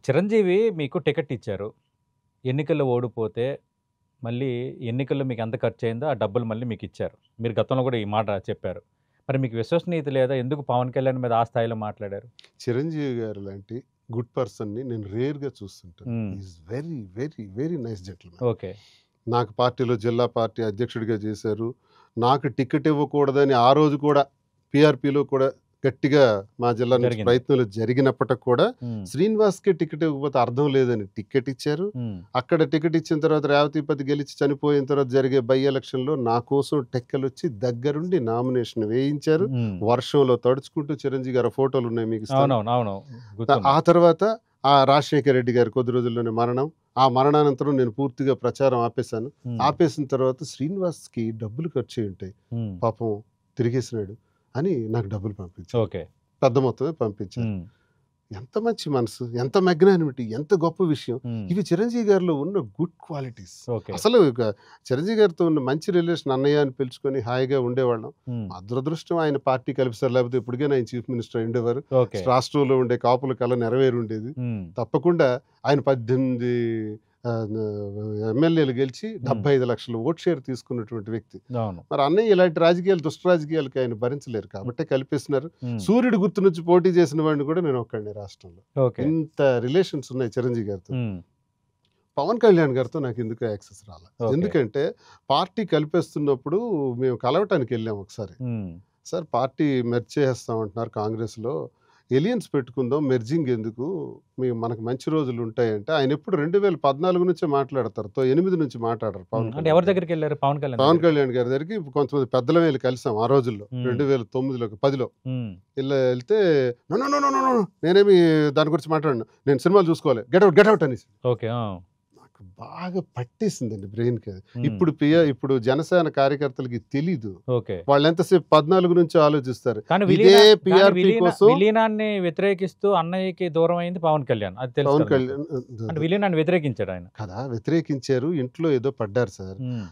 చిరంజీవి మీకు టికెట్ ఇచ్చారు. ఎన్నికల్లో ఓడిపోతే, మళ్ళీ ఎన్నికల్లో మీకెంత ఖర్చయిందో ఆ డబ్బులు మళ్ళీ మీకిచ్చారు. మీరు గతంలో గూడా ఈ మాట చెప్పారు. మరి మీకు విశ్వసనీయత లేదా? ఎందుకు పవన్ కళ్యాణ్ మీద ఆ స్థాయిలో మాట్లాడారు? చిరంజీవి గారు లాంటి గుడ్ పర్సన్‌ని నేను రేర్‌గా చూస్తుంటాను. హ్మ్. He is very, very, very nice gentleman. Okay. నాకు పార్టీలో జిల్లా పార్టీ అధ్యక్షుడిగా చేశారు. నాకు టికెట్ ఇవ్వకూడదని ఆ రోజు కూడా పీఆర్‌పీలో కూడా గట్టిగా మా జిల్లా నుంచి జరిగింది. ప్రయత్నాలు జరిగినప్పటికి కూడా హ్మ్. శ్రీనివాస్‌కే టికెట్ ఇవ్వకపోతే అర్థం లేదని టికెట్ ఇచ్చారు. హ్మ్. అక్కడ టికెట్ ఇచ్చిన తర్వాత రేవతిపతి గెలిచి చనిపోయిన తర్వాత జరిగే బై ఎలక్షన్‌లో నా కోసం టెక్కలొచ్చి దగ్గరుండి నామినేషన్ వేయించారు. హ్మ్. వర్షంలో తడుచుకుంటూ చిరంజీవి గారి ఫోటోలున్నాయి మీకిస్తాను. అవునవును. అవును. గుర్తున్నాయి. ఆ తర్వాత రాజశేఖర్ రెడ్డి గారి కొద్ది రోజుల్లోనే మరణం. ఆ మరణానంతరం నేను పూర్తిగా ప్రచారం ఆపేశాను. హ్మ్. ఆపేసిన తర్వాత శ్రీనివాస్‌కి డబ్బులు ఖర్చయ్యుంటాయి. హ్మ్. పాపం తిరిగేసినాడు అని నాకు డబ్బులు పంపించారు. ఓకే. పెద్ద మొత్తమే పంపించారు. హ్మ్. ఎంత మంచి మనసు, ఎంత మాగ్నానిమిటీ, ఎంత గొప్ప విషయం. హ్మ్. ఇవి చిరంజీవి గారిలో ఉన్న గుడ్ క్వాలిటీస్. ఓకే. అసలు చిరంజీవి గారితో ఉన్న మంచి రిలేషన్ అన్నయ్య అని పిలుచుకొని హాయిగా ఉండేవాళ్ళం. హ్మ్. మా దురదృష్టం ఆయన పార్టీ కలిపిసారు. లేకపోతే ఇప్పటికైనా ఆయన చీఫ్ మినిస్టర్ అయ్యుండేవారు. ఓకే. రాష్ట్రంలో ఉండే కాపుల కల నెరవేరుండేది. హ్మ్. తప్పకుండా ఆయన 18 ఎమ్మెల్యేలు గెలిచి హ్మ్. 75 లక్షల ఓట్ షేర్ తీసుకున్నటువంటి వ్యక్తి. అవును. మరి అన్నయ్య ఇలాంటి రాజకీయాలు, దుష్ట రాజకీయాలకి ఆయన భరించలేరు కాబట్టే కలిపేసినారు. హ్మ్. సూర్యుడి గుర్తు నుంచి పోటీ చేసిన వాడిని కూడా నేను ఒక్కడినే రాష్ట్రంలో. ఓకే. ఇంత రిలేషన్స్ ఉన్నాయి చిరంజీవి గారితో. హ్మ్. పవన్ కళ్యాణ్ గారితో నాకెందుకో యాక్సెస్ రాలా. ఓకే. ఎందుకంటే పార్టీ కలిపేస్తున్నప్పుడు మేము కలవటానికెళ్ళాం ఒకసారి. హ్మ్. సార్ పార్టీ మెర్జ్ చేసేస్తామంటున్నారు కాంగ్రెస్‌లో. ఎలియన్స్ పెట్టుకుందాం మెర్జింగ్ ఎందుకు? మనకు మంచి రోజులుంటాయంటే ఆయనెప్పుడు 2014 నుంచే మాట్లాడతారు. 8 నుంచి మాట్లాడరు హ్మ్. పవన్ అంటే కళ్యాణ్ ఎవరి గారు. దగ్గరికెళ్లారు? పవన్ కళ్యాణ్ పవన్ దగ్గరికి. కళ్యాణ్ గారి దగ్గరికి కొంతమంది పెద్దలం వెళ్లి కలిసాం ఆ రోజుల్లో. హ్మ్. 2009లో, 10లో. హ్మ్. ఎళ్తే no, no, no, no, no, no, నేనేమి దాని గురించి మాట్లాడను. నేను సినిమాలు చూసుకోవాలి. గెట్ ఔట్, గెట్ ఔట్ అనేసి. ఓకే. ఆ! నాకు బాగా పట్టేసిందండి బ్రెయిన్‌కి అది. హ్మ్. ఇప్పుడు జనసేన కార్యకర్తలకి తెలీదు. ఓకే. వాళ్ళెంతసేపు 14 నుంచి ఆలోచిస్తారు. కానీ ఇదే కానీ పీఆర్‌పీ కోసం విలీనాన్ని వ్యతిరేకిస్తూ అన్నయ్యకి దూరమైంది పవన్ కళ్యాణ్. అది తెలుసు పవన్ కదా మీకు. కళ్యాణ్ అంటే విలీనాన్ని వ్యతిరేకించాడాయన. కదా! వ్యతిరేకించారు. ఇంట్లో ఏదో పడ్డారు సార్. హ్మ్.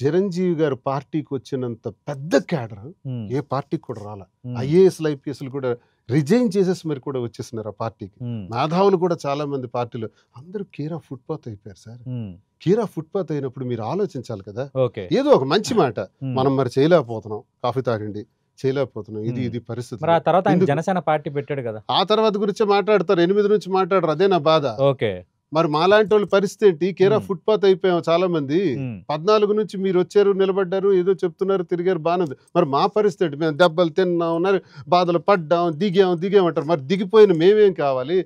చిరంజీవి గారు పార్టీకొచ్చినంత పెద్ద క్యాడర్ హ్మ్. ఏ పార్టీకి కూడా రాలా. హ్మ్. ఐఏఎస్‌లు, ఐపీఎస్‌లు కూడా రిజైన్ చేసేసి మరి కూడా వచ్చేసినారు ఆ పార్టీకి. హ్మ్. మేధావులు కూడా చాలా మంది పార్టీలో అందరూ కేర్ ఆఫ్ ఫుట్‌పాత్ అయిపోయారు సార్. హ్మ్. కేర్ ఆఫ్ ఫుట్‌పాత్ అయినప్పుడు మీరు ఆలోచించాలి కదా! ఓకే. ఏదో ఒక మంచి మాట. హ్మ్. మనం మరి చేయలేకపోతున్నాం. కాఫీ తాగండి. చేయలేకపోతున్నాం. హ్మ్. ఇది మరి పరిస్థితులు. ఆ తర్వాత ఆయన ఎందుకు? జనసేన పార్టీ పెట్టాడు కదా! ఆ తర్వాత గురించే మాట్లాడతారు. 8 నుంచి మాట్లాడరు. అదే నా బాధ. ఓకే. మరి మాలాంటోళ్ళ పరిస్థితేంటి? కేర్ హ్మ్. ఆఫ్ ఫుట్‌పాత్ అయిపోయాం చాలా మంది. హ్మ్. 14 నుంచి మీరొచ్చారు, నిలబడ్డారు, ఏదో చెప్తున్నారు, తిరిగారు బానే ఉంది. మరి మా పరిస్థితేంటి? మేము దెబ్బలు తిన్నాం, బాధలు పడ్డాం, దిగాం అంటారు. మరి దిగిపోయిన మేమేం కావాలి?